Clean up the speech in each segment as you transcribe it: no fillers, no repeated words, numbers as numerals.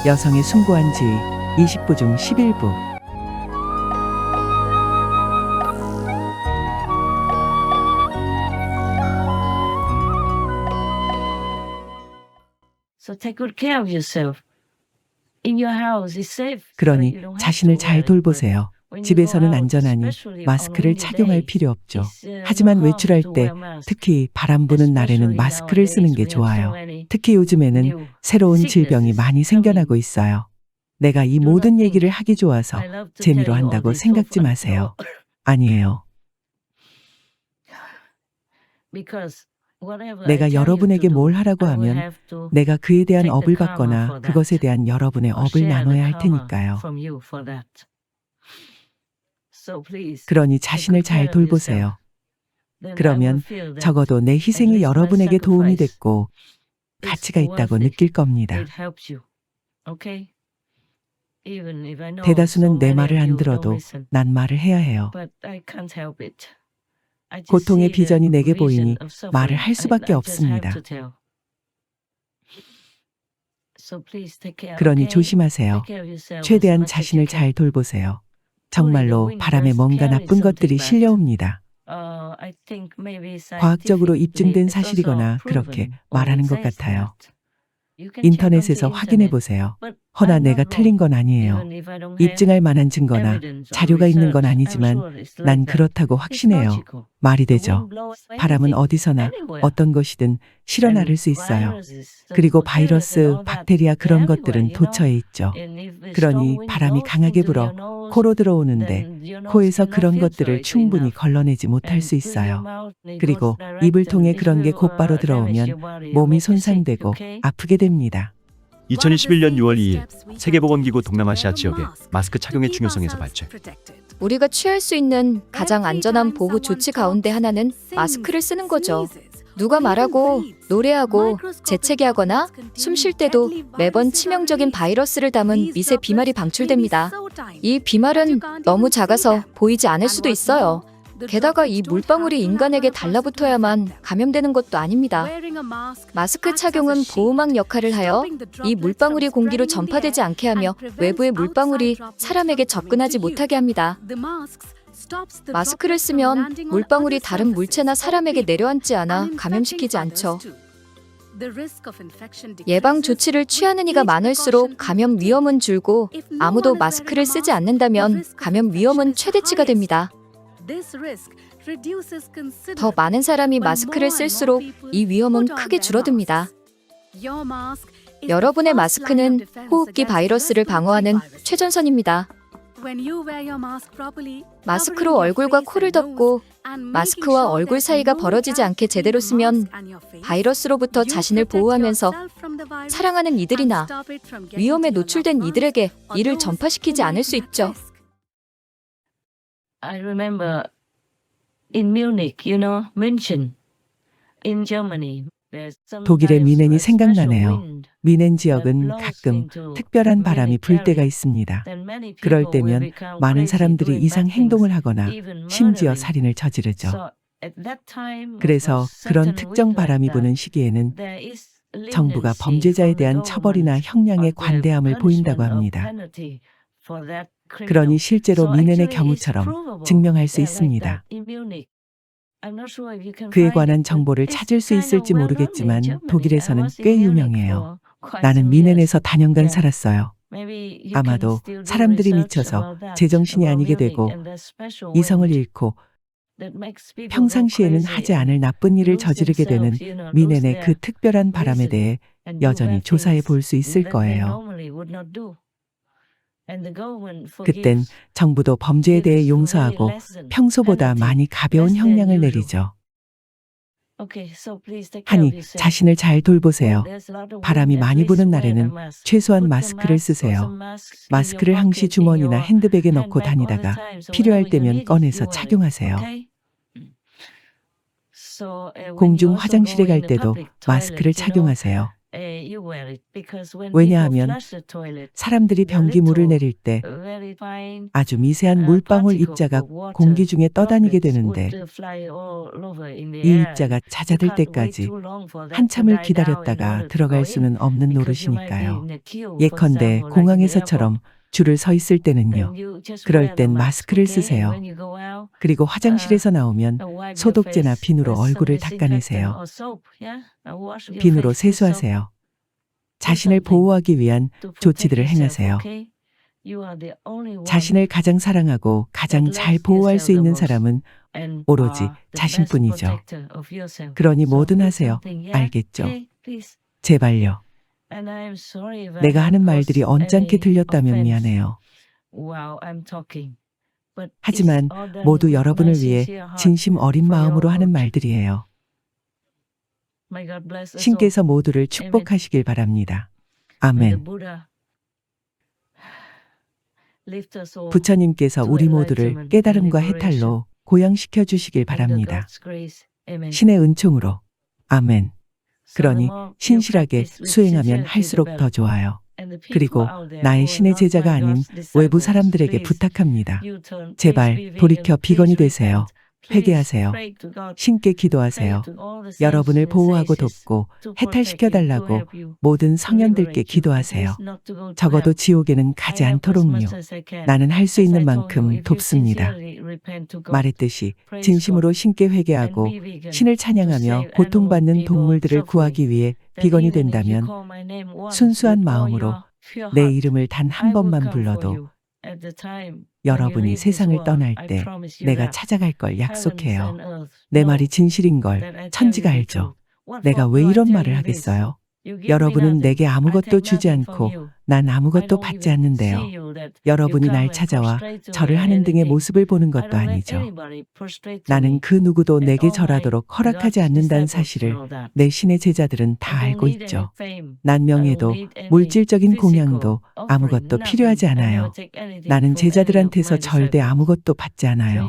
여성의 숭고한 지위 20부 중 11부. So take good care of yourself. In your house is safe. 그러니 자신을 잘 돌보세요. 집에서는 안전하니 마스크를 착용할 필요 없죠. 하지만 외출할 때, 특히 바람 부는 날에는 마스크를 쓰는 게 좋아요. 특히 요즘에는 새로운 질병이 많이 생겨나고 있어요. 내가 이 모든 얘기를 하기 좋아서 재미로 한다고 생각지 마세요. 아니에요. 내가 여러분에게 뭘 하라고 하면 내가 그에 대한 업을 받거나 그것에 대한 여러분의 업을 나눠야 할 테니까요. 그러니 자신을 잘 돌보세요. 그러면 적어도 내 희생이 여러분에게 도움이 됐고 가치가 있다고 느낄 겁니다. 대다수는 내 말을 안 들어도 난 말을 해야 해요. 고통의 비전이 내게 보이니 말을 할 수밖에 없습니다. 그러니 조심하세요. 최대한 자신을 잘 돌보세요. 정말로 바람에 뭔가 나쁜 것들이 실려옵니다. 과학적으로 입증된 사실이거나 그렇게 말하는 것 같아요. 인터넷에서 확인해 보세요. 허나 내가 틀린 건 아니에요. 입증할 만한 증거나 자료가 있는 건 아니지만 난 그렇다고 확신해요. 말이 되죠. 바람은 어디서나 어떤 것이든 실어 나를 수 있어요. 그리고 바이러스, 박테리아 그런 것들은 도처에 있죠. 그러니 바람이 강하게 불어 코로 들어오는데 코에서 그런 것들을 충분히 걸러내지 못할 수 있어요. 그리고 입을 통해 그런 게 곧바로 들어오면 몸이 손상되고 아프게 됩니다. 2021년 6월 2일 세계보건기구 동남아시아 지역의 마스크 착용의 중요성에서 발췌. 우리가 취할 수 있는 가장 안전한 보호 조치 가운데 하나는 마스크를 쓰는 거죠. 누가 말하고 노래하고 재채기하거나 숨 쉴 때도 매번 치명적인 바이러스를 담은 미세 비말이 방출됩니다. 이 비말은 너무 작아서 보이지 않을 수도 있어요. 게다가 이 물방울이 인간에게 달라붙어야만 감염되는 것도 아닙니다. 마스크 착용은 보호막 역할을 하여 이 물방울이 공기로 전파되지 않게 하며 외부의 물방울이 사람에게 접근하지 못하게 합니다. 마스크를 쓰면 물방울이 다른 물체나 사람에게 내려앉지 않아 감염시키지 않죠. 예방 조치를 취하는 이가 많을수록 감염 위험은 줄고 아무도 마스크를 쓰지 않는다면 감염 위험은 최대치가 됩니다. 더 많은 사람이 마스크를 쓸수록 이 위험은 크게 줄어듭니다. 여러분의 마스크는 호흡기 바이러스를 방어하는 최전선입니다. 마스크로 얼굴과 코를 덮고 마스크와 얼굴 사이가 벌어지지 않게 제대로 쓰면 바이러스로부터 자신을 보호하면서 사랑하는 이들이나 위험에 노출된 이들에게 이를 전파시키지 않을 수 있죠. I remember in Munich, München, in Germany. 독일의 미넨이 생각나네요. 미넨 지역은 가끔 특별한 바람이 불 때가 있습니다. 그럴 때면 많은 사람들이 이상 행동을 하거나 심지어 살인을 저지르죠. 그래서 그런 특정 바람이 부는 시기에는 정부가 범죄자에 대한 처벌이나 형량의 관대함을 보인다고 합니다. 그러니 실제로 미넨의 경우처럼 증명할 수 있습니다. 그에 관한 정보를 찾을 수 있을지 모르겠지만 독일에서는 꽤 유명해요. 나는 미넨에서 다년간 살았어요. 아마도 사람들이 미쳐서 제정신이 아니게 되고 이성을 잃고 평상시에는 하지 않을 나쁜 일을 저지르게 되는 미넨의 그 특별한 바람에 대해 여전히 조사해 볼 수 있을 거예요. 그땐 정부도 범죄에 대해 용서하고 평소보다 많이 가벼운 형량을 내리죠. 하니 자신을 잘 돌보세요. 바람이 많이 부는 날에는 최소한 마스크를 쓰세요. 마스크를 항시 주머니나 핸드백에 넣고 다니다가 필요할 때면 꺼내서 착용하세요. 공중 화장실에 갈 때도 마스크를 착용하세요. 왜냐하면 사람들이 변기물을 내릴 때 아주 미세한 물방울 입자가 공기 중에 떠다니게 되는데 이 입자가 잦아들 때까지 한참을 기다렸다가 들어갈 수는 없는 노릇이니까요. 예컨대 공항에서처럼 줄을 서 있을 때는요. 그럴 땐 마스크를 쓰세요. 그리고 화장실에서 나오면 소독제나 비누로 얼굴을 닦아내세요. 비누로 세수하세요. 자신을 보호하기 위한 조치들을 행하세요. 자신을 가장 사랑하고 가장 잘 보호할 수 있는 사람은 오로지 자신뿐이죠. 그러니 뭐든 하세요. 알겠죠? 제발요. 내가 하는 말들이 언짢게 들렸다면 미안해요. 하지만 모두 여러분을 위해 진심 어린 마음으로 하는 말들이에요. 신께서 모두를 축복하시길 바랍니다. 아멘. 부처님께서 우리 모두를 깨달음과 해탈로 고양시켜 주시길 바랍니다. 신의 은총으로. 아멘. 그러니 신실하게 수행하면 할수록 더 좋아요. 그리고 나의 신의 제자가 아닌 외부 사람들에게 부탁합니다. 제발 돌이켜 비건이 되세요. 회개하세요. 신께 기도하세요. 여러분을 보호하고 돕고 해탈시켜달라고 모든 성현들께 기도하세요. 적어도 지옥에는 가지 않도록요. 나는 할 수 있는 만큼 돕습니다. 말했듯이 진심으로 신께 회개하고 신을 찬양하며 고통받는 동물들을 구하기 위해 비건이 된다면 순수한 마음으로 내 이름을 단 한 번만 불러도 여러분이 세상을 떠날 때 내가 찾아갈 걸 약속해요. 내 말이 진실인 걸 천지가 알죠. 내가 왜 이런 말을 하겠어요? 여러분은 내게 아무것도 주지 않고 난 아무것도 받지 않는데요. 여러분이 날 찾아와 절을 하는 등의 모습을 보는 것도 아니죠. 나는 그 누구도 내게 절하도록 허락하지 않는다는 사실을 내 신의 제자들은 다 알고 있죠. 난 명예도 물질적인 공양도 아무것도 필요하지 않아요. 나는 제자들한테서 절대 아무것도 받지 않아요.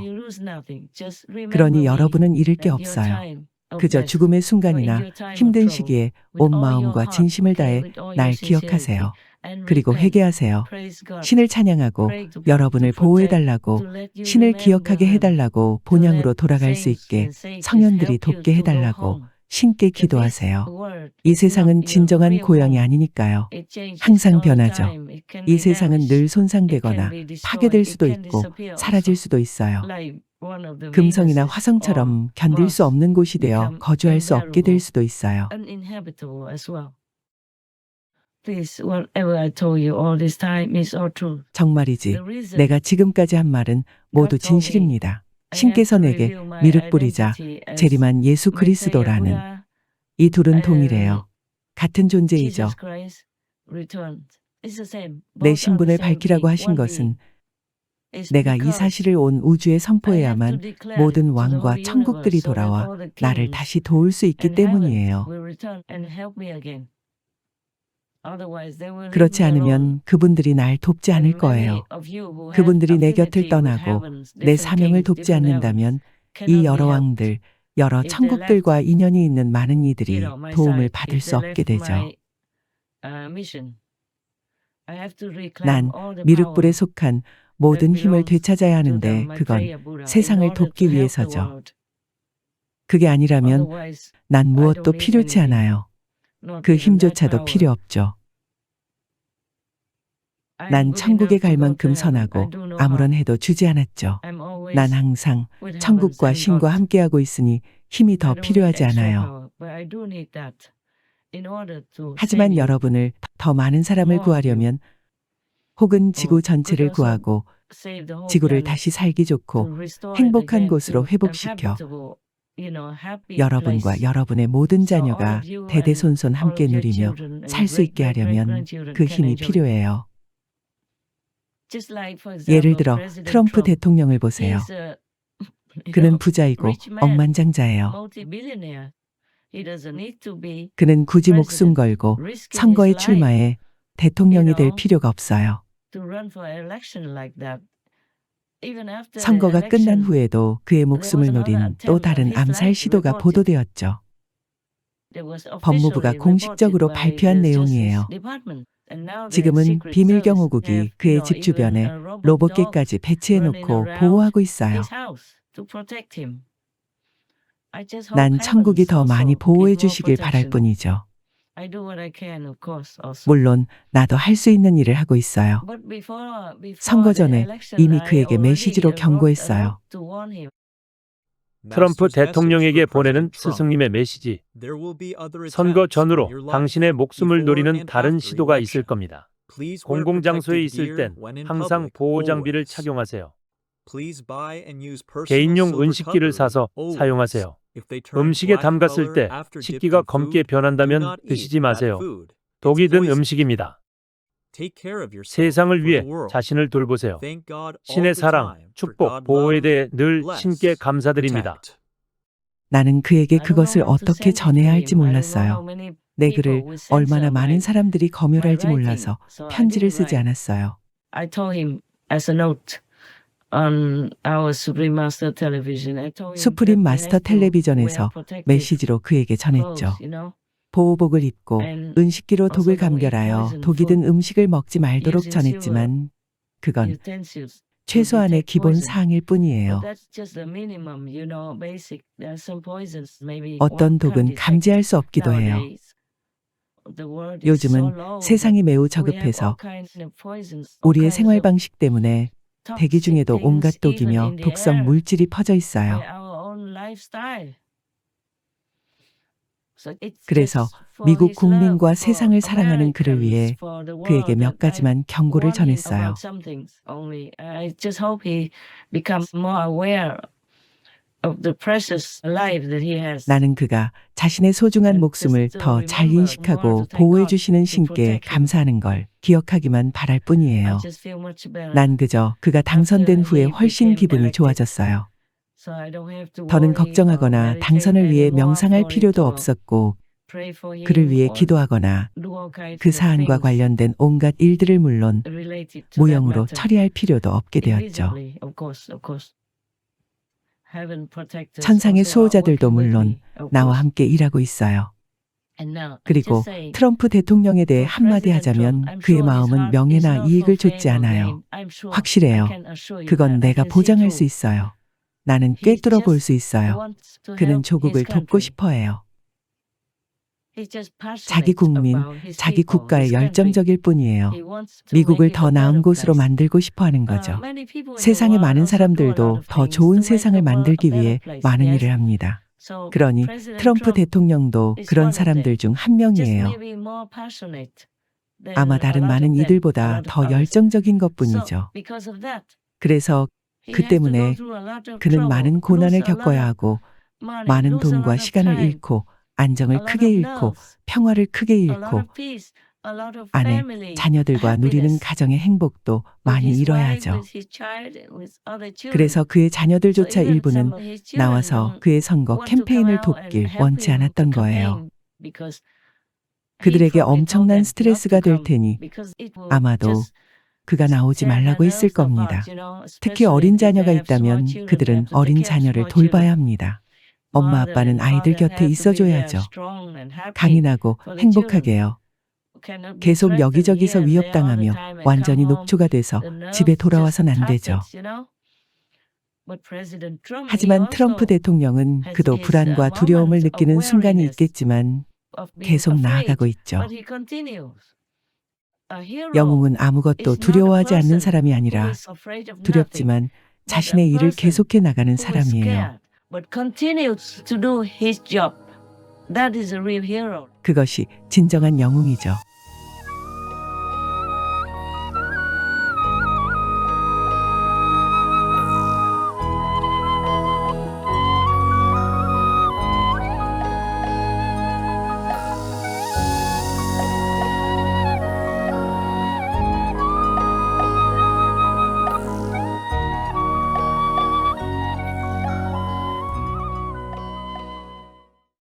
그러니 여러분은 잃을 게 없어요. 그저 죽음의 순간이나 힘든 시기에 온 마음과 진심을 다해 날 기억하세요. 그리고 회개하세요. 신을 찬양하고 여러분을 보호해달라고, 신을 기억하게 해달라고 본향으로 돌아갈 수 있게 성현들이 돕게 해달라고 신께 기도하세요. 이 세상은 진정한 고향이 아니니까요. 항상 변하죠. 이 세상은 늘 손상되거나 파괴될 수도 있고 사라질 수도 있어요. 금성이나 화성처럼 견딜 수 없는 곳이 되어 거주할 수 없게 될 수도 있어요. 정말이지. 내가 지금까지 한 말은 모두 진실입니다. 신께서 내게 미륵 뿌리자 재림한 예수 그리스도라는 이 둘은 동일해요. 같은 존재이죠. 내 신분을 밝히라고 하신 것은 내가 이 사실을 온 우주에 선포해야만 모든 왕과 천국들이 돌아와 나를 다시 도울 수 있기 때문이에요. 그렇지 않으면 그분들이 날 돕지 않을 거예요. 그분들이 내 곁을 떠나고 내 사명을 돕지 않는다면 이 여러 왕들, 여러 천국들과 인연이 있는 많은 이들이 도움을 받을 수 없게 되죠. 난 미륵불에 속한 모든 힘을 되찾아야 하는데 그건 세상을 돕기 위해서죠. 그게 아니라면 난 무엇도 필요치 않아요. 그 힘조차도 필요 없죠. 난 천국에 갈 만큼 선하고 아무런 해도 주지 않았죠. 난 항상 천국과 신과 함께하고 있으니 힘이 더 필요하지 않아요. 하지만 여러분을 더 많은 사람을 구하려면 혹은 지구 전체를 구하고 지구를 다시 살기 좋고 행복한 곳으로 회복시켜 여러분과 여러분의 모든 자녀가 대대손손 함께 누리며 살 수 있게 하려면 그 힘이 필요해요. 예를 들어 트럼프 대통령을 보세요. 그는 부자이고 억만장자예요. 그는 굳이 목숨 걸고 선거에 출마해 대통령이 될 필요가 없어요. 선거가 끝난 후에도 그의 목숨을 노린 또 다른 암살 시도가 보도되었죠. 법무부가 공식적으로 발표한 내용이에요. 지금은 비밀 경호국이 그의 집 주변에 로봇개까지 배치해놓고 보호하고 있어요. 난 천국이 더 많이 보호해 주시길 바랄 뿐이죠. 물론 나도 할 수 있는 일을 하고 있어요. 선거 전에 이미 그에게 메시지로 경고했어요. 트럼프 대통령에게 보내는 스승님의 메시지. 선거 전후로 당신의 목숨을 노리는 다른 시도가 있을 겁니다. 공공장소에 있을 땐 항상 보호장비를 착용하세요. 개인용 은식기를 사서 사용하세요. 음식에 담갔을 때 식기가 검게 변한다면 드시지 마세요. 독이 든 음식입니다. 세상을 위해 자신을 돌보세요. 신의 사랑, 축복, 보호에 대해 늘 신께 감사드립니다. 나는 그에게 그것을 어떻게 전해야 할지 몰랐어요. 내 글을 얼마나 많은 사람들이 검열할지 몰라서 편지를 쓰지 않았어요. 수프림 마스터 텔레비전에서 메시지로 그에게 전했죠. 보호복을 입고 은식기로 독을 감결하여 독이 든 음식을 먹지 말도록 전했지만 그건 최소한의 기본 사항일 뿐이에요. 어떤 독은 감지할 수 없기도 해요. 요즘은 세상이 매우 저급해서 우리의 생활 방식 때문에 대기 중에도 온갖 독이며 독성 물질이 퍼져 있어요. 그래서 미국 국민과 세상을 사랑하는 그를 위해 그에게 몇 가지만 경고를 전했어요. 나는 그가 자신의 소중한 목숨을 더 잘 인식하고 보호해 주시는 신께 감사하는 걸 기억하기만 바랄 뿐이에요. 난 그저 그가 당선된 후에 훨씬 기분이 좋아졌어요. 더는 걱정하거나 당선을 위해 명상할 필요도 없었고 그를 위해 기도하거나 그 사안과 관련된 온갖 일들을 물론 무용으로 처리할 필요도 없게 되었죠. 천상의 수호자들도 물론 나와 함께 일하고 있어요. 그리고 트럼프 대통령에 대해 한마디 하자면 그의 마음은 명예나 이익을 좇지 않아요. 확실해요. 그건 내가 보장할 수 있어요. 나는 꿰뚫어 볼 수 있어요. 그는 조국을 돕고 싶어 해요. 자기 국민, 자기 국가에 열정적일 뿐이에요. 미국을 더 나은 곳으로 만들고 싶어 하는 거죠. 세상의 많은 사람들도 더 좋은 세상을 만들기 위해 많은 일을 합니다. 그러니 트럼프 대통령도 그런 사람들 중 한 명이에요. 아마 다른 많은 이들보다 더 열정적인 것뿐이죠. 그래서 그 때문에 그는 많은 고난을 겪어야 하고 많은 돈과 시간을 잃고 안정을 크게 잃고 평화를 크게 잃고 아내, 자녀들과 누리는 가정의 행복도 많이 잃어야 하죠. 그래서 그의 자녀들조차 일부는 나와서 그의 선거 캠페인을 돕길 원치 않았던 거예요. 그들에게 엄청난 스트레스가 될 테니 아마도 그가 나오지 말라고 했을 겁니다. 특히 어린 자녀가 있다면 그들은 어린 자녀를 돌봐야 합니다. 엄마 아빠는 아이들 곁에 있어줘야죠. 강인하고 행복하게요. 계속 여기저기서 위협당하며 완전히 녹초가 돼서 집에 돌아와선 안 되죠. 하지만 트럼프 대통령은 그도 불안과 두려움을 느끼는 순간이 있겠지만 계속 나아가고 있죠. 영웅은 아무것도 두려워하지 않는 사람이 아니라 두렵지만 자신의 일을 계속해 나가는 사람이에요. 그것이 진정한 영웅이죠.